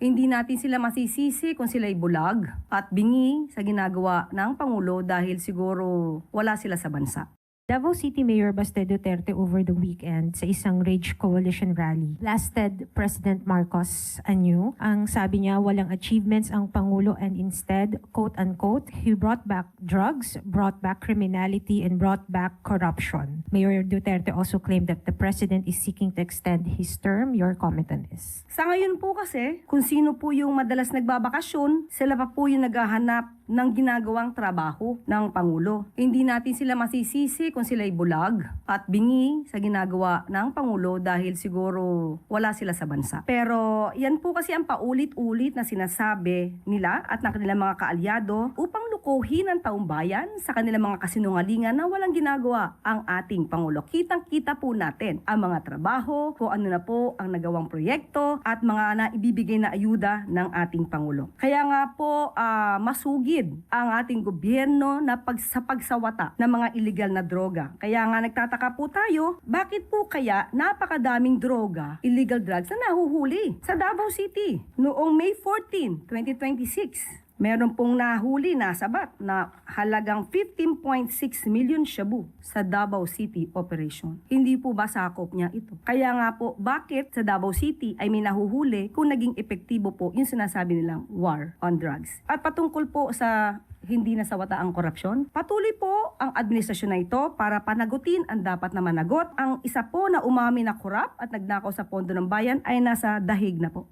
Hindi natin sila masisisi kung sila'y bulag at bingi sa ginagawa ng Pangulo dahil siguro wala sila sa bansa. Davao City Mayor Baste Duterte over the weekend sa isang Rage Coalition rally blasted President Marcos anew. Ang sabi niya walang achievements ang Pangulo and instead, quote-unquote, he brought back drugs, brought back criminality, and brought back corruption. Mayor Duterte also claimed that the President is seeking to extend his term. Your comment on this? Sa ngayon po kasi, kung sino po yung madalas nagbabakasyon, sila pa po yung naghahanap ng ginagawang trabaho ng Pangulo. Hindi natin sila masisisi kung sila'y bulag at bingi sa ginagawa ng Pangulo dahil siguro wala sila sa bansa. Pero yan po kasi ang paulit-ulit na sinasabi nila at ng kanilang mga kaalyado upang lukuhin ang taong bayan sa kanilang mga kasinungalingan na walang ginagawa ang ating Pangulo. Kitang-kita po natin ang mga trabaho, kung ano na po ang nagawang proyekto at mga naibibigay na ayuda ng ating Pangulo. Kaya nga po masugid ang ating gobyerno na sa pagsawata ng mga illegal na droga. Kaya nga nagtataka po tayo, bakit po kaya napakadaming droga, illegal drugs na nahuhuli sa Davao City noong May 14, 2026. Meron pong nahuli na sabat na halagang 15.6 million shabu sa Davao City operation. Hindi po ba sakop niya ito? Kaya nga po, bakit sa Davao City ay may nahuhuli kung naging epektibo po yung sinasabi nilang war on drugs? At patungkol po sa hindi nasawata ang korupsyon, patuloy po ang administrasyon na ito para panagutin ang dapat na managot. Ang isa po na umami na korap at nagnakaw sa pondo ng bayan ay nasa dahig na po.